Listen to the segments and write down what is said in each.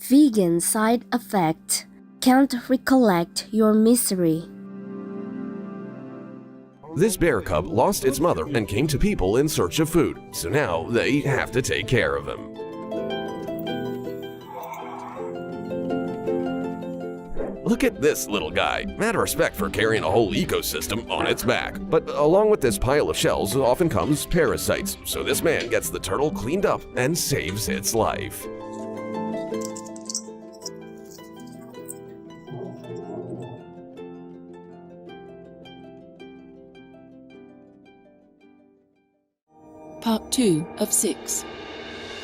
Vegan side effect. Can't recollect your misery. This bear cub lost its mother and came to people in search of food, so now they have to take care of him. Look at this little guy. Mad respect for carrying a whole ecosystem on its back. But along with this pile of shells often comes parasites, so this man gets the turtle cleaned up and saves its life. Part 2 of 6.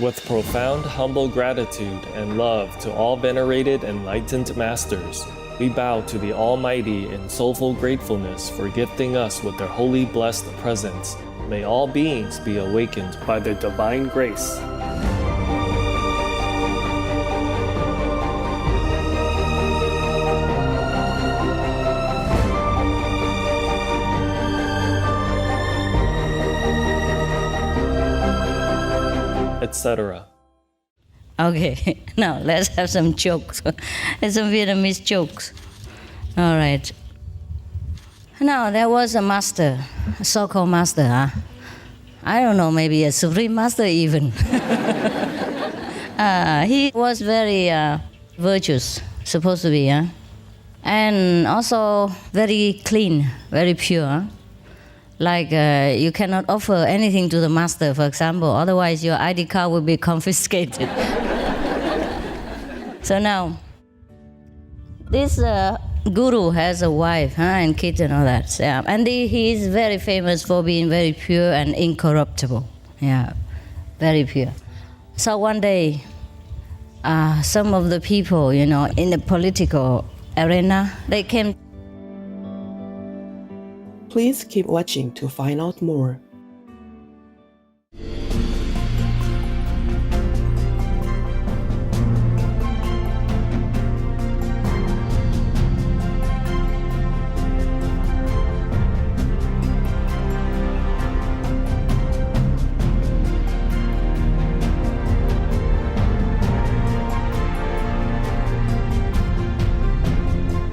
With profound humble gratitude and love to all venerated enlightened masters, we bow to the Almighty in soulful gratefulness for gifting us with their holy blessed presence. May all beings be awakened by their divine grace. Etc. Okay, now let's have some jokes. Some Vietnamese jokes. All right. Now there was a master, a so-called master, huh? I don't know, maybe a supreme master even. He was very virtuous, supposed to be, huh? And also very clean, very pure. Huh? Like you cannot offer anything to the master, for example, otherwise your ID card will be confiscated. So now, this guru has a wife, huh, and kids and all that. Yeah. And he is very famous for being very pure and incorruptible. Yeah, very pure. So one day, some of the people, in the political arena, they came. Please keep watching to find out more.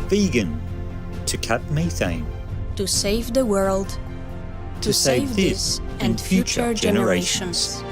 Vegan, to cut methane. To save the world, to save this and future generations.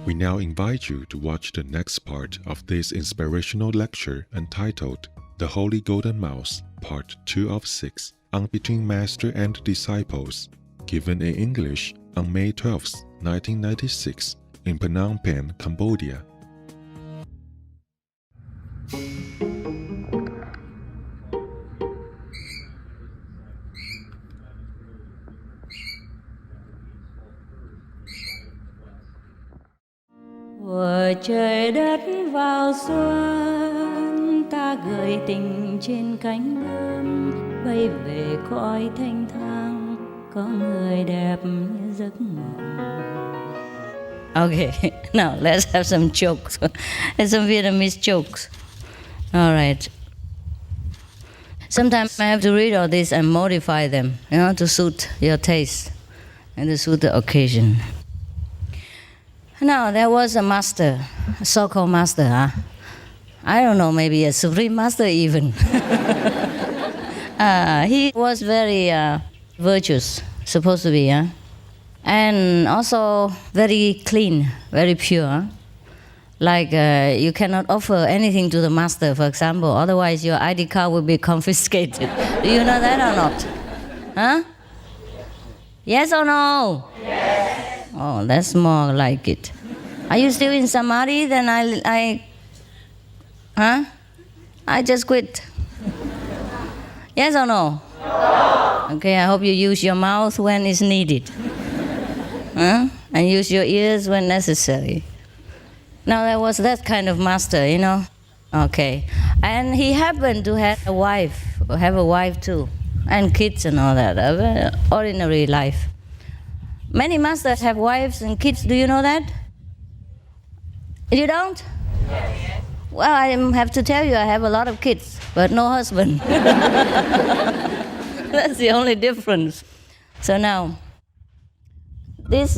We now invite you to watch the next part of this inspirational lecture entitled The Holy Golden Mouse, Part 2 of 6, on Between Master and Disciples, given in English on May 12, 1996, in Phnom Penh, Cambodia. Vừa trời đất vào xuân, ta gửi tình trên cánh bướm, bay về cõi thanh thang, có người đẹp như giấc mộng. Okay, now let's have some jokes. Some Vietnamese jokes. All right. Sometimes I have to read all this and modify them, to suit your taste and to suit the occasion. Now there was a master, a so-called master, huh? I don't know, maybe a supreme master even. He was very virtuous, supposed to be, huh? And also very clean, very pure. Huh? Like you cannot offer anything to the master, for example, otherwise your ID card will be confiscated. Do you know that or not? Huh? Yes or no? Yes. Oh, that's more like it. Are you still in Samadhi? Then I just quit. Yes or no? No. Okay, I hope you use your mouth when it's needed. And use your ears when necessary. Now there was that kind of master, Okay. And he happened to have a wife too, and kids and all that, a very ordinary life. Many masters have wives and kids, do you know that? You don't? Yes. Well, I have to tell you, I have a lot of kids, but no husband. That's the only difference. So now, this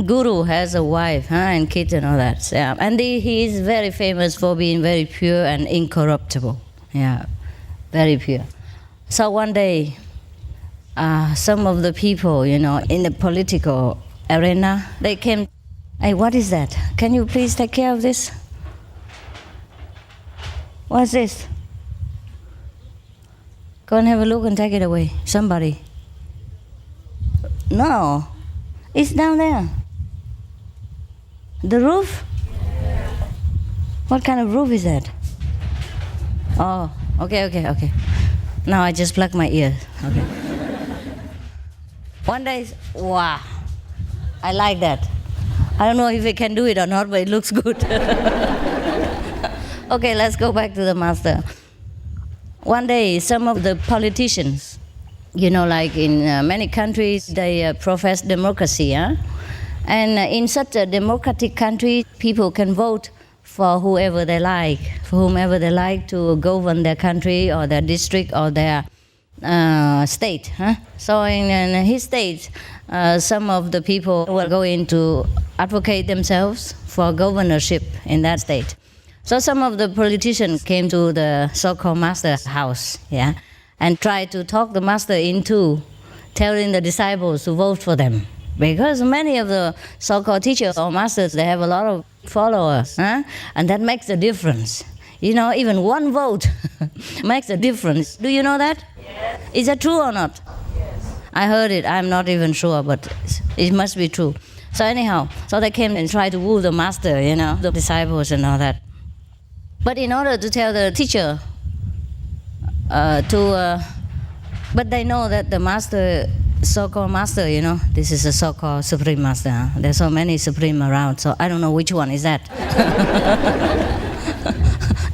guru has a wife and kids and all that. Yeah. And he is very famous for being very pure and incorruptible. Yeah, very pure. So one day, some of the people, in the political arena, they came. Hey, what is that? Can you please take care of this? What's this? Go and have a look and take it away. Somebody. No. It's down there. The roof? What kind of roof is that? Oh, okay. Now I just plug my ears. Okay. One day, wow. I like that. I don't know if I can do it or not, but it looks good. Okay, let's go back to the master. One day, some of the politicians, like in many countries, they profess democracy. And in such a democratic country, people can vote for whoever they like, for whomever they like to govern their country or their district or their state. So in his state, some of the people were going to advocate themselves for governorship in that state. So some of the politicians came to the so-called master's house, and tried to talk the master into telling the disciples to vote for them. Because many of the so-called teachers or masters, they have a lot of followers, and that makes a difference. Even one vote makes a difference. Do you know that? Yes. Is that true or not? Yes. I heard it. I'm not even sure, but it must be true. So anyhow, they came and tried to woo the master, the disciples and all that. But in order to tell the teacher but they know that the master, so-called master, this is a so-called supreme master. There's so many supreme around, so I don't know which one is that.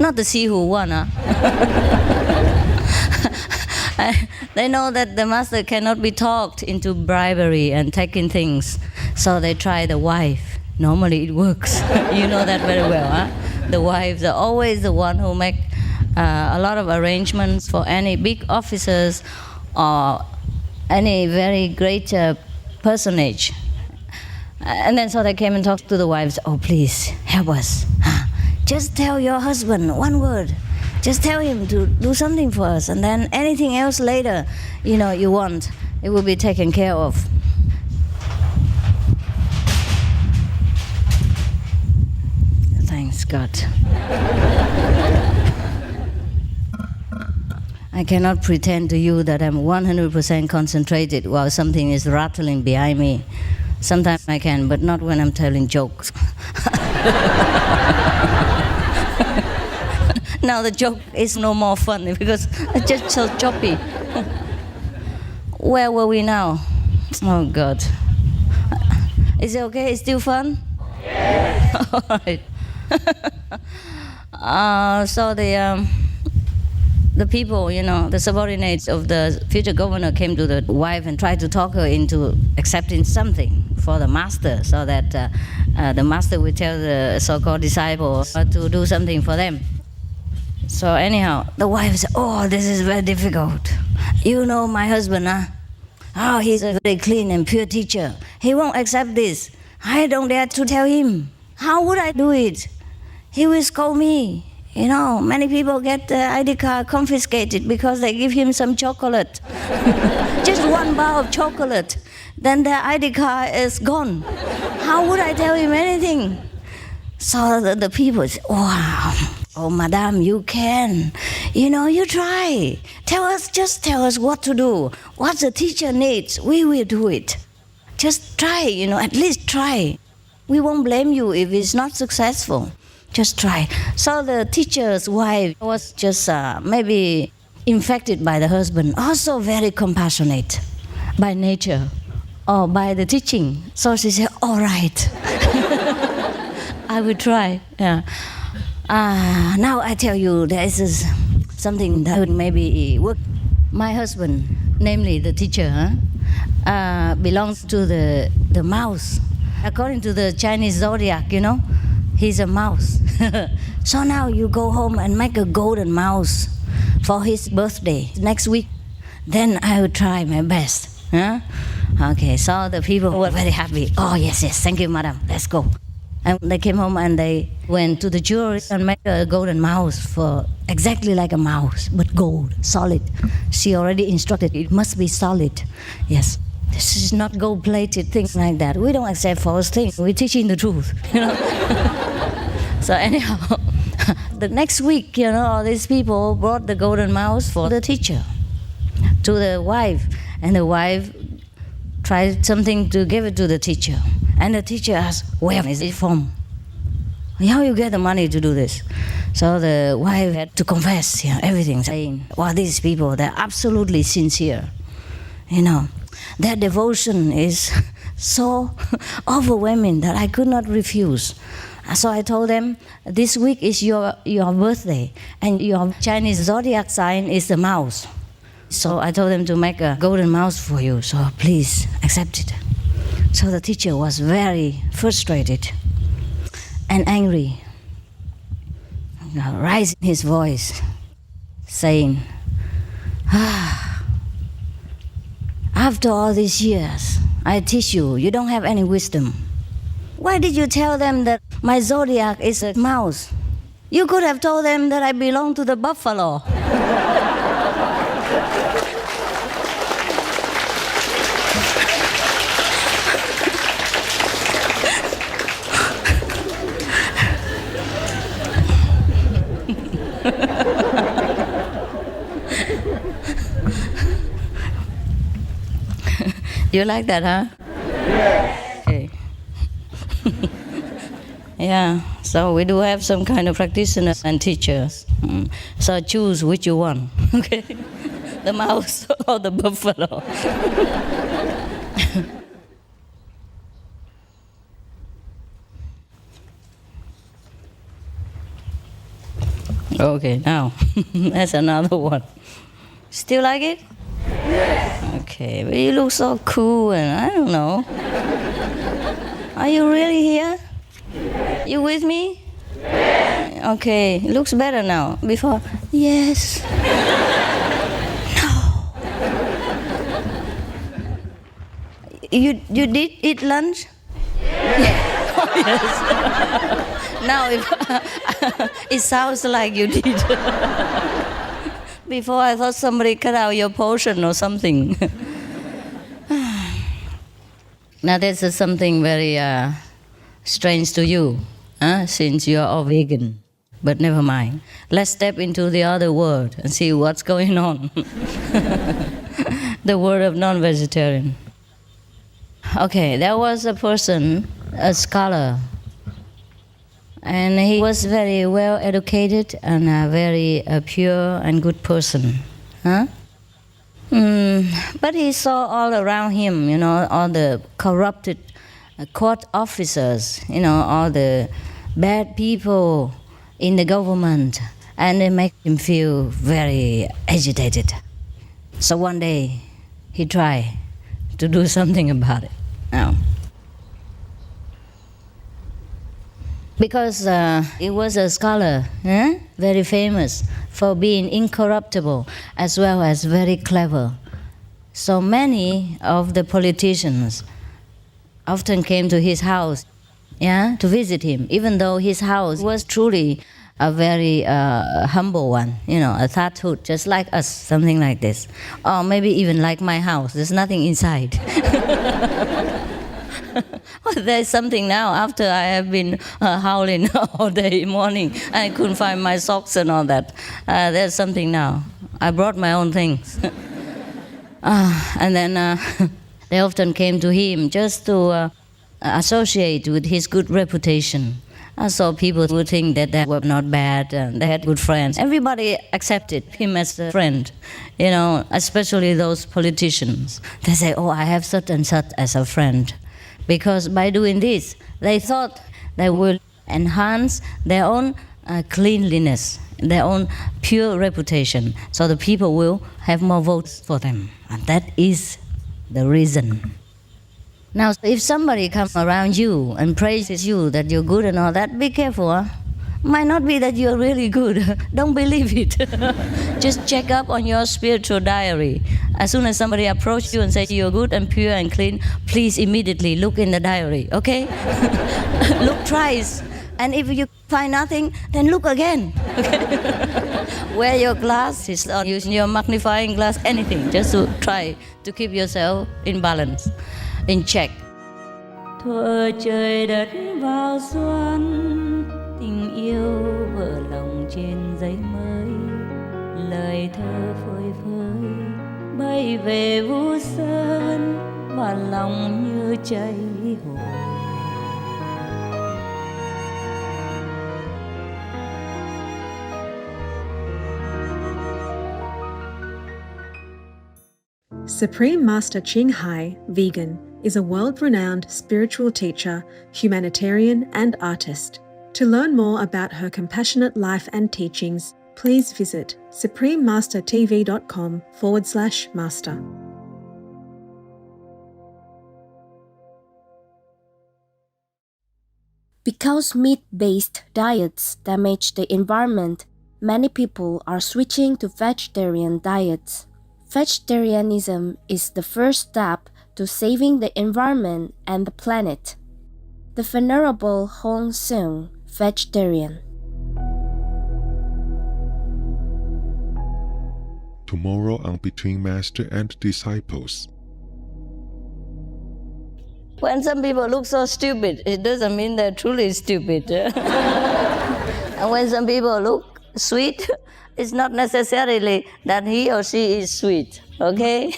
Not the see who won, They know that the master cannot be talked into bribery and taking things, so they try the wife. Normally it works. You know that very well, The wives are always the one who make a lot of arrangements for any big officers or any very great personage. And then so they came and talked to the wives. Oh, please, help us. Just tell your husband one word. Just tell him to do something for us. And then anything else later, you want, it will be taken care of. Thanks God. I cannot pretend to you that I'm 100% concentrated while something is rattling behind me. Sometimes I can, but not when I'm telling jokes. Now the joke is no more fun because it's just so choppy. Where were we now? Oh God. Is it okay? It's still fun? Yes. All right. So the people, the subordinates of the future governor came to the wife and tried to talk her into accepting something for the master, so that the master would tell the so-called disciples to do something for them. So anyhow, the wife said, oh, this is very difficult. My husband, Oh, he's a very clean and pure teacher. He won't accept this. I don't dare to tell him. How would I do it? He will scold me. Many people get the ID card confiscated because they give him some chocolate. Just one bar of chocolate. Then their ID card is gone. How would I tell him anything? So the people say, wow, oh, madam, you can. You try. Just tell us what to do. What the teacher needs, we will do it. Just try, at least try. We won't blame you if it's not successful. Just try. So the teacher's wife was just maybe infected by the husband, also very compassionate by nature or by the teaching. So she said, all right. I will try. Yeah. Now I tell you, there is something that would maybe work. My husband, namely the teacher, belongs to the mouse. According to the Chinese zodiac, he's a mouse. So now you go home and make a golden mouse for his birthday next week. Then I will try my best. Huh? Okay, so the people were very happy. Oh, yes, thank you, madam. Let's go. And they came home and they went to the jewelry and made a golden mouse for exactly like a mouse, but gold, solid. She already instructed it must be solid. Yes. This is not gold-plated, things like that. We don't accept false things. We're teaching the truth, you know. So anyhow, the next week, you know, all these people brought the golden mouse for the teacher, to the wife. And the wife tried something to give it to the teacher. And the teacher asked, where is it from? How you get the money to do this? So the wife had to confess, you know, everything, saying, well, these people, they're absolutely sincere. You know, their devotion is so overwhelming that I could not refuse. So I told them, this week is your birthday, and your Chinese zodiac sign is the mouse. So I told them to make a golden mouse for you, so please accept it. So the teacher was very frustrated and angry, raising his voice, saying, after all these years, I teach you, you don't have any wisdom. Why did you tell them that my zodiac is a mouse? You could have told them that I belong to the buffalo. You like that, huh? Yes. Okay. Yeah, so we do have some kind of practitioners and teachers. So choose which you want, okay? The mouse or the buffalo. Okay, now, that's another one. Still like it? Yes. Okay, but you look so cool and I don't know. Are you really here? Yes. You with me? Yes. Okay, it looks better now. Before, yes. No. You did eat lunch? Yes. Oh, yes. Now it sounds like you did. Before I thought somebody cut out your portion or something. Now this is something very strange to you, since you are all vegan. But never mind. Let's step into the other world and see what's going on. The world of non-vegetarian. Okay, there was a person, a scholar, and he was very well educated and a very pure and good person. But he saw all around him, you know, all the corrupted court officers, you know, all the bad people in the government, and it made him feel very agitated. So one day he tried to do something about it. Now, because he was a scholar, very famous for being incorruptible as well as very clever. So many of the politicians often came to his house, to visit him, even though his house was truly a very humble one, you know, a thathut, just like us, something like this. Or maybe even like my house, there's nothing inside. Well, there's something now after I have been howling all day morning. I couldn't find my socks and all that. There's something now. I brought my own things. And then they often came to him just to associate with his good reputation. So people would think that they were not bad and they had good friends. Everybody accepted him as a friend, you know, especially those politicians. They say, oh, I have such and such as a friend. Because by doing this, they thought they would enhance their own cleanliness, their own pure reputation, so the people will have more votes for them. And that is the reason. Now, if somebody comes around you and praises you that you're good and all that, be careful. Huh? Might not be that you're really good. Don't believe it. Just check up on your spiritual diary. As soon as somebody approaches you and says you're good and pure and clean, please immediately look in the diary, okay? Look twice. And if you find nothing, then look again. Okay? Wear your glasses or use your magnifying glass, anything, just to try to keep yourself in balance, in check. Thuở trời đất vào xuân, tình yêu vỡ lòng trên giấy mới, lời thơ phơi phới bay về Vũ Sơn và lòng như cháy hồn. Supreme Master Ching Hai, vegan, is a world-renowned spiritual teacher, humanitarian, and artist. To learn more about her compassionate life and teachings, please visit suprememastertv.com/master. Because meat-based diets damage the environment, many people are switching to vegetarian diets. Vegetarianism is the first step to saving the environment and the planet. The Venerable Hong Seung, vegetarian. Tomorrow on Between Master and Disciples. When some people look so stupid, it doesn't mean they're truly stupid. And when some people look sweet, it's not necessarily that he or she is sweet, okay?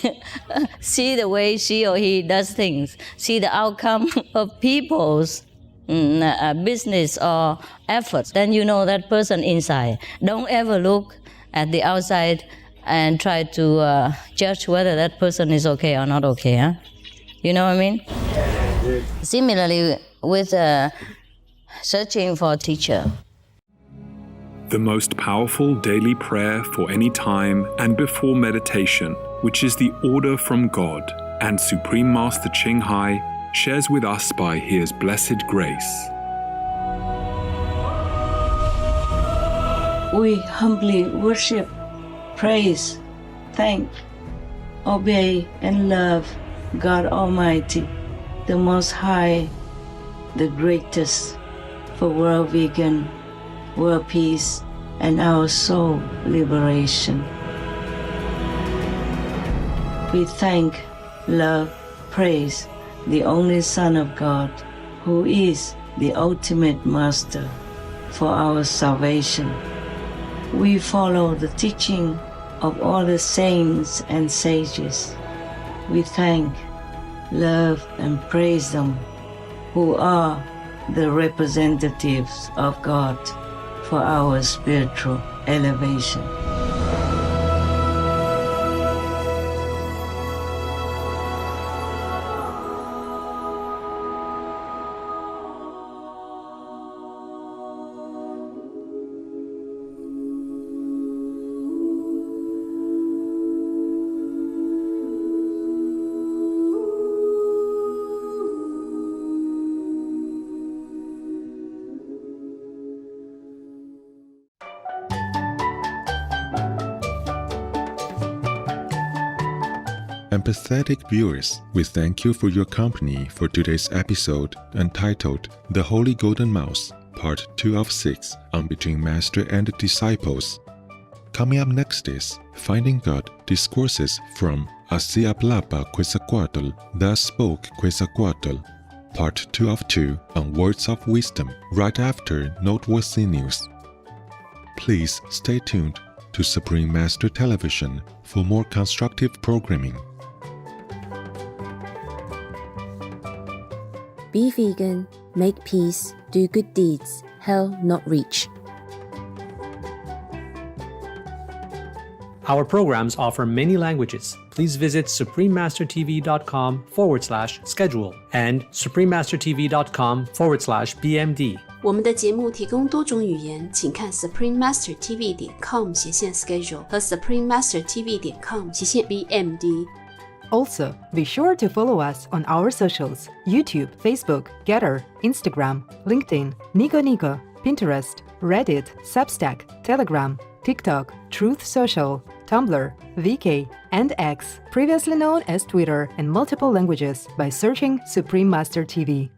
See the way she or he does things. See the outcome of people's business or effort. Then you know that person inside. Don't ever look at the outside and try to judge whether that person is okay or not okay. Huh? You know what I mean? Similarly, with searching for a teacher. The most powerful daily prayer for any time and before meditation, which is the order from God, and Supreme Master Ching Hai shares with us by His blessed grace. We humbly worship, praise, thank, obey, and love God Almighty, the Most High, the greatest, for world vegan, world peace, and our soul liberation. We thank, love, praise the only Son of God, who is the ultimate Master for our salvation. We follow the teaching of all the saints and sages. We thank, love, and praise them, who are the representatives of God for our spiritual elevation. Empathetic viewers, we thank you for your company for today's episode entitled The Holy Golden Mouse, Part 2 of 6 on Between Master and Disciples. Coming up next is Finding God Discourses from Así hablaba Quetzalcoatl, Thus Spoke Quetzalcoatl, Part 2 of 2 on Words of Wisdom, right after Noteworthy News. Please stay tuned to Supreme Master Television for more constructive programming. Be vegan, make peace, do good deeds, hell not reach. Our programs offer many languages. Please visit suprememastertv.com/schedule and suprememastertv.com/BMD. 我们的节目提供多种语言，请看 suprememastertv.com/schedule 和 suprememastertv.com/BMD。Also, be sure to follow us on our socials: YouTube, Facebook, Getter, Instagram, LinkedIn, Nico Nico, Pinterest, Reddit, Substack, Telegram, TikTok, Truth Social, Tumblr, VK, and X, previously known as Twitter, in multiple languages by searching Supreme Master TV.